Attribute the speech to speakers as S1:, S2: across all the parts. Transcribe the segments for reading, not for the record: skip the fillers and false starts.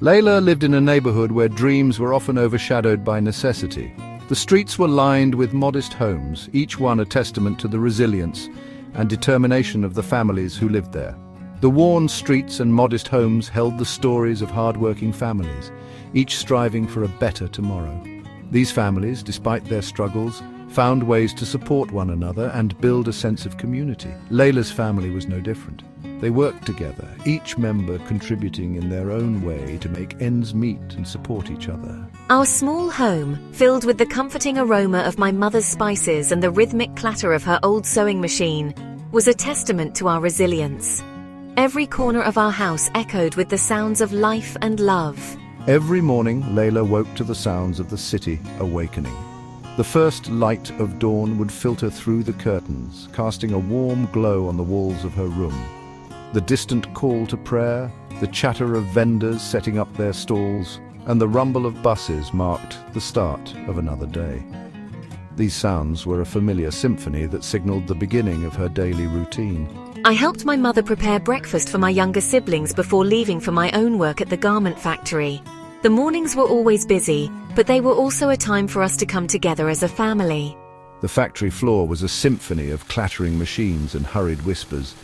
S1: Layla lived in a neighborhood where dreams were often overshadowed by necessity. The streets were lined with modest homes, each one a testament to the resilience and determination of the families who lived there. The worn streets and modest homes held the stories of hard-working families, each striving for a better tomorrow. These families, despite their struggles, found ways to support one another and build a sense of community. Layla's family was no different. They worked together, each member contributing in their own way to make ends meet and support each other.
S2: Our small home, filled with the comforting aroma of my mother's spices and the rhythmic clatter of her old sewing machine, was a testament to our resilience. Every corner of our house echoed with the sounds of life and love.
S1: Every morning, Layla woke to the sounds of the city awakening. The first light of dawn would filter through the curtains, casting a warm glow on the walls of her room. The distant call to prayer, the chatter of vendors setting up their stalls, and the rumble of buses marked the start of another day. These sounds were a familiar symphony that signaled the beginning of her daily routine.
S2: I helped my mother prepare breakfast for my younger siblings before leaving for my own work at the garment factory. The mornings were always busy, but they were also a time for us to come together as a family.
S1: The factory floor was a symphony of clattering machines and hurried whispers.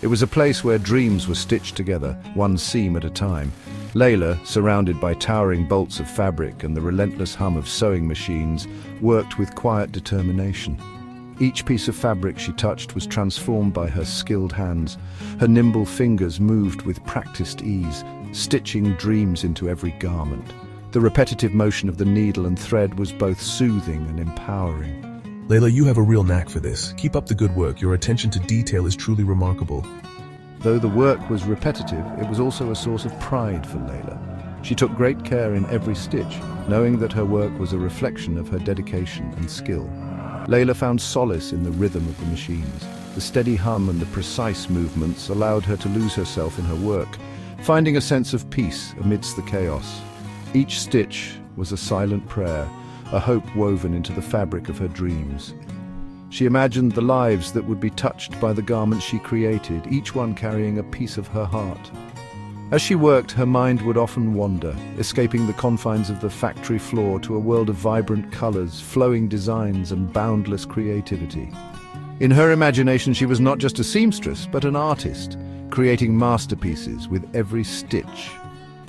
S1: It was a place where dreams were stitched together, one seam at a time. Layla, surrounded by towering bolts of fabric and the relentless hum of sewing machines, worked with quiet determination. Each piece of fabric she touched was transformed by her skilled hands. Her nimble fingers moved with practiced ease, stitching dreams into every garment. The repetitive motion of the needle and thread was both soothing and empowering.
S3: Layla, you have a real knack for this. Keep up the good work. Your attention to detail is truly remarkable.
S1: Though the work was repetitive, it was also a source of pride for Layla. She took great care in every stitch, knowing that her work was a reflection of her dedication and skill. Layla found solace in the rhythm of the machines. The steady hum and the precise movements allowed her to lose herself in her work, finding a sense of peace amidst the chaos. Each stitch was a silent prayer, a hope woven into the fabric of her dreams. She imagined the lives that would be touched by the garments she created, each one carrying a piece of her heart. As she worked, her mind would often wander, escaping the confines of the factory floor to a world of vibrant colors, flowing designs, and boundless creativity. In her imagination, she was not just a seamstress, but an artist, creating masterpieces with every stitch.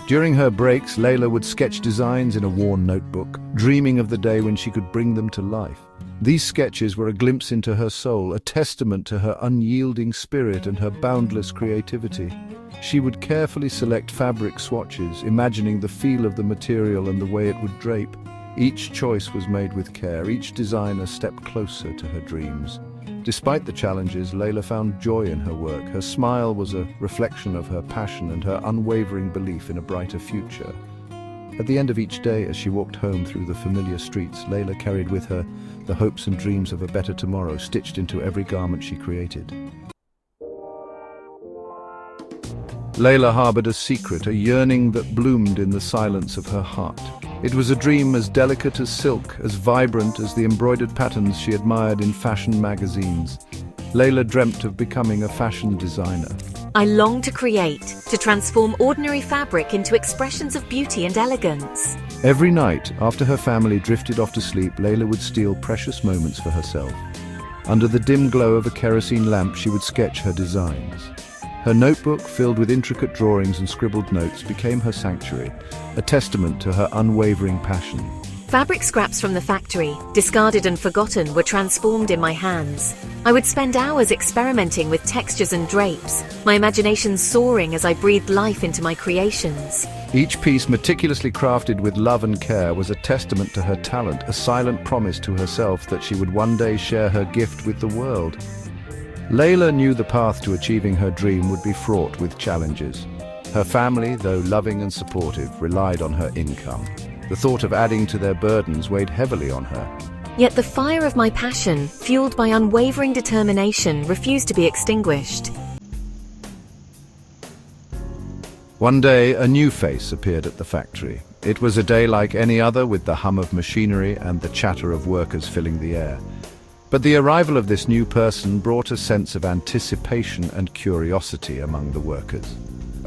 S1: During her breaks, Layla would sketch designs in a worn notebook, dreaming of the day when she could bring them to life. These sketches were a glimpse into her soul, a testament to her unyielding spirit and her boundless creativity. She would carefully select fabric swatches, imagining the feel of the material and the way it would drape. Each choice was made with care, each design a step closer to her dreams. Despite the challenges, Layla found joy in her work. Her smile was a reflection of her passion and her unwavering belief in a brighter future. At the end of each day, as she walked home through the familiar streets, Layla carried with her the hopes and dreams of a better tomorrow stitched into every garment she created. Layla harbored a secret, a yearning that bloomed in the silence of her heart. It was a dream as delicate as silk, as vibrant as the embroidered patterns she admired in fashion magazines. Layla dreamt of becoming a fashion designer.
S2: I longed to create, to transform ordinary fabric into expressions of beauty and elegance.
S1: Every night, after her family drifted off to sleep, Layla would steal precious moments for herself. Under the dim glow of a kerosene lamp, she would sketch her designs. Her notebook, filled with intricate drawings and scribbled notes, became her sanctuary, a testament to her unwavering passion.
S2: Fabric scraps from the factory, discarded and forgotten, were transformed in my hands. I would spend hours experimenting with textures and drapes, my imagination soaring as I breathed life into my creations.
S1: Each piece, meticulously crafted with love and care, was a testament to her talent, a silent promise to herself that she would one day share her gift with the world. Layla knew the path to achieving her dream would be fraught with challenges. Her family, though loving and supportive, relied on her income. The thought of adding to their burdens weighed heavily on her.
S2: Yet the fire of my passion, fueled by unwavering determination, refused to be extinguished.
S1: One day, a new face appeared at the factory. It was a day like any other, with the hum of machinery and the chatter of workers filling the air. But the arrival of this new person brought a sense of anticipation and curiosity among the workers.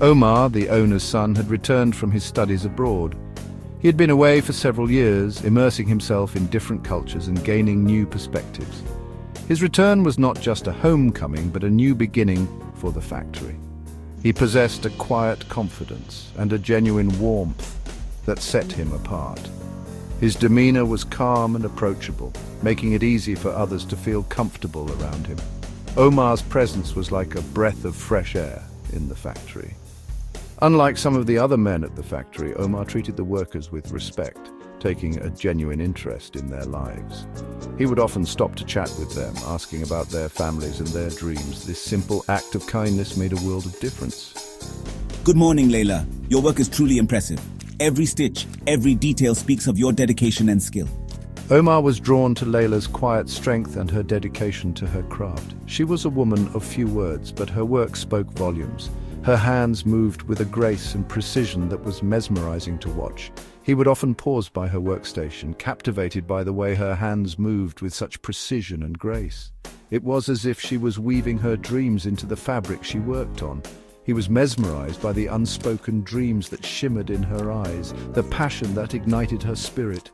S1: Omar, the owner's son, had returned from his studies abroad. He had been away for several years, immersing himself in different cultures and gaining new perspectives. His return was not just a homecoming, but a new beginning for the factory. He possessed a quiet confidence and a genuine warmth that set him apart. His demeanor was calm and approachable, making it easy for others to feel comfortable around him. Omar's presence was like a breath of fresh air in the factory. Unlike some of the other men at the factory, Omar treated the workers with respect, taking a genuine interest in their lives. He would often stop to chat with them, asking about their families and their dreams. This simple act of kindness made a world of difference.
S4: Good morning, Layla. Your work is truly impressive. Every stitch, every detail speaks of your dedication and skill.
S1: Omar was drawn to Layla's quiet strength and her dedication to her craft. She was a woman of few words, but her work spoke volumes. Her hands moved with a grace and precision that was mesmerizing to watch. He would often pause by her workstation, captivated by the way her hands moved with such precision and grace. It was as if she was weaving her dreams into the fabric she worked on. He was mesmerized by the unspoken dreams that shimmered in her eyes, the passion that ignited her spirit.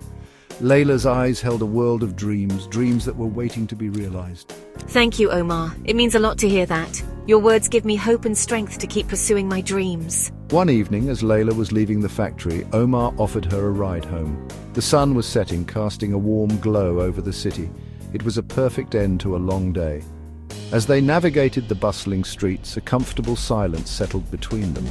S1: Layla's eyes held a world of dreams, dreams that were waiting to be realized.
S2: Thank you, Omar. It means a lot to hear that. Your words give me hope and strength to keep pursuing my dreams.
S1: One evening, as Layla was leaving the factory, Omar offered her a ride home. The sun was setting, casting a warm glow over the city. It was a perfect end to a long day. As they navigated the bustling streets, a comfortable silence settled between them.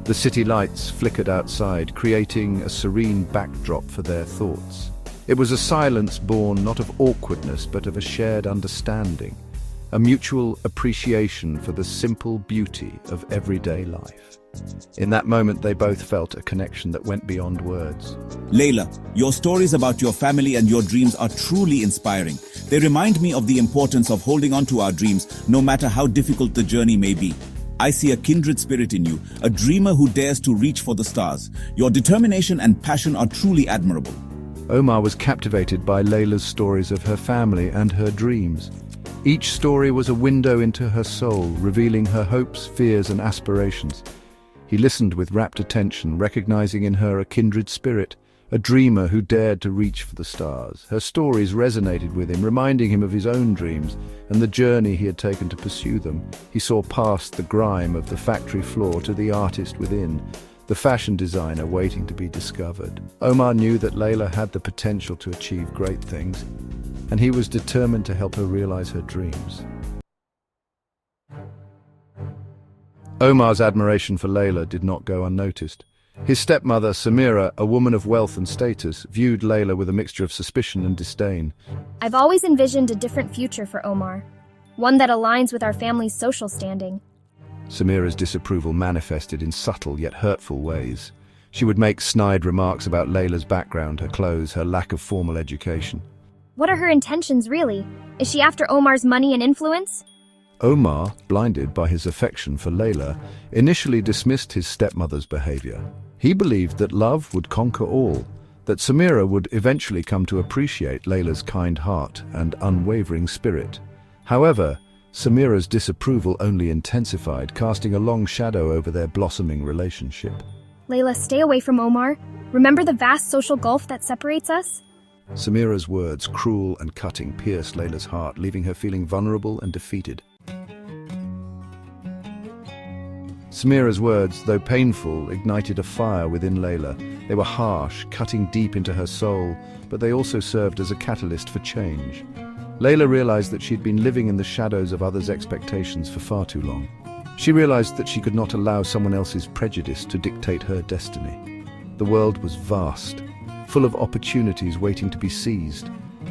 S1: The city lights flickered outside, creating a serene backdrop for their thoughts. It was a silence born not of awkwardness, but of a shared understanding, a mutual appreciation for the simple beauty of everyday life. In that moment, they both felt a connection that went beyond words.
S4: Layla, your stories about your family and your dreams are truly inspiring. They remind me of the importance of holding on to our dreams, no matter how difficult the journey may be. I see a kindred spirit in you, a dreamer who dares to reach for the stars. Your determination and passion are truly admirable.
S1: Omar was captivated by Layla's stories of her family and her dreams. Each story was a window into her soul, revealing her hopes, fears, and aspirations. He listened with rapt attention, recognizing in her a kindred spirit, a dreamer who dared to reach for the stars. Her stories resonated with him, reminding him of his own dreams and the journey he had taken to pursue them. He saw past the grime of the factory floor to the artist within, the fashion designer waiting to be discovered. Omar knew that Layla had the potential to achieve great things, and he was determined to help her realize her dreams. Omar's admiration for Layla did not go unnoticed. His stepmother, Samira, a woman of wealth and status, viewed Layla with a mixture of suspicion and disdain.
S5: I've always envisioned a different future for Omar, one that aligns with our family's social standing.
S1: Samira's disapproval manifested in subtle yet hurtful ways. She would make snide remarks about Layla's background, her clothes, her lack of formal education.
S5: What are her intentions, really? Is she after Omar's money and influence?
S1: Omar, blinded by his affection for Layla, initially dismissed his stepmother's behavior. He believed that love would conquer all, that Samira would eventually come to appreciate Layla's kind heart and unwavering spirit. However, Samira's disapproval only intensified, casting a long shadow over their blossoming relationship.
S5: Layla, stay away from Omar. Remember the vast social gulf that separates us?
S1: Samira's words, cruel and cutting, pierced Layla's heart, leaving her feeling vulnerable and defeated. Samira's words, though painful, ignited a fire within Layla. They were harsh, cutting deep into her soul, but they also served as a catalyst for change. Layla realized that she'd been living in the shadows of others' expectations for far too long. She realized that she could not allow someone else's prejudice to dictate her destiny. The world was vast, full of opportunities waiting to be seized,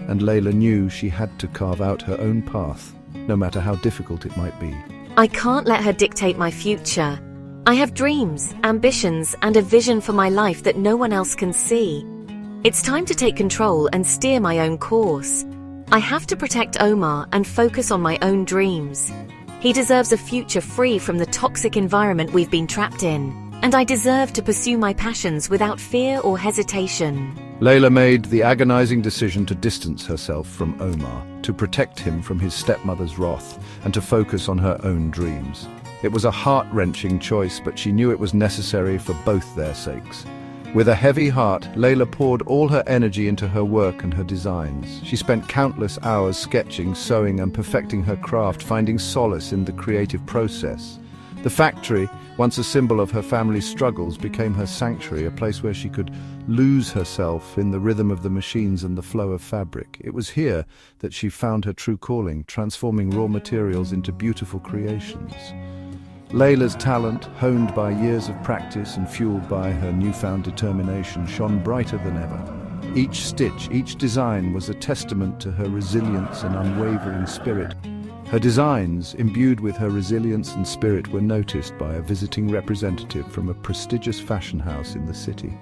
S1: and Layla knew she had to carve out her own path, no matter how difficult it might be.
S2: I can't let her dictate my future. I have dreams, ambitions, and a vision for my life that no one else can see. It's time to take control and steer my own course. I have to protect Omar and focus on my own dreams. He deserves a future free from the toxic environment we've been trapped in, and I deserve to pursue my passions without fear or hesitation.
S1: Layla made the agonizing decision to distance herself from Omar, to protect him from his stepmother's wrath, and to focus on her own dreams. It was a heart-wrenching choice, but she knew it was necessary for both their sakes. With a heavy heart, Layla poured all her energy into her work and her designs. She spent countless hours sketching, sewing, and perfecting her craft, finding solace in the creative process. The factory, once a symbol of her family's struggles, became her sanctuary, a place where she could lose herself in the rhythm of the machines and the flow of fabric. It was here that she found her true calling, transforming raw materials into beautiful creations. Layla's talent, honed by years of practice and fueled by her newfound determination, shone brighter than ever. Each stitch, each design was a testament to her resilience and unwavering spirit. Her designs, imbued with her resilience and spirit, were noticed by a visiting representative from a prestigious fashion house in the city.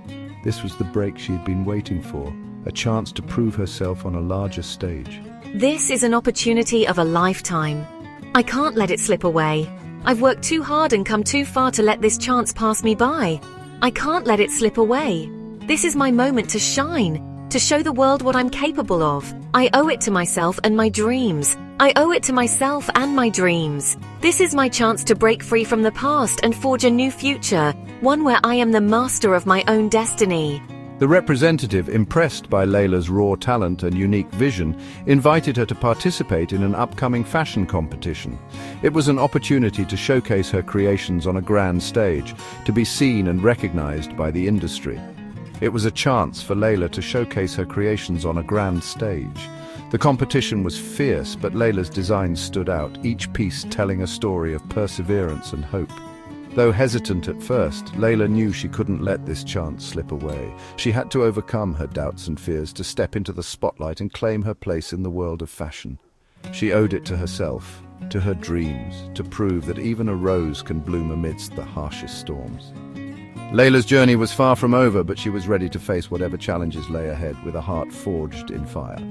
S1: This was the break she had been waiting for, a chance to prove herself on a larger stage.
S2: This is an opportunity of a lifetime. I can't let it slip away. I've worked too hard and come too far to let this chance pass me by. I can't let it slip away. This is my moment to shine, to show the world what I'm capable of. I owe it to myself and my dreams. I owe it to myself and my dreams. This is my chance to break free from the past and forge a new future, one where I am the master of my own destiny.
S1: The representative, impressed by Layla's raw talent and unique vision, invited her to participate in an upcoming fashion competition. It was an opportunity to showcase her creations on a grand stage, to be seen and recognized by the industry. It was a chance for Layla to showcase her creations on a grand stage. The competition was fierce, but Layla's designs stood out, each piece telling a story of perseverance and hope. Though hesitant at first, Layla knew she couldn't let this chance slip away. She had to overcome her doubts and fears to step into the spotlight and claim her place in the world of fashion. She owed it to herself, to her dreams, to prove that even a rose can bloom amidst the harshest storms. Layla's journey was far from over, but she was ready to face whatever challenges lay ahead with a heart forged in fire.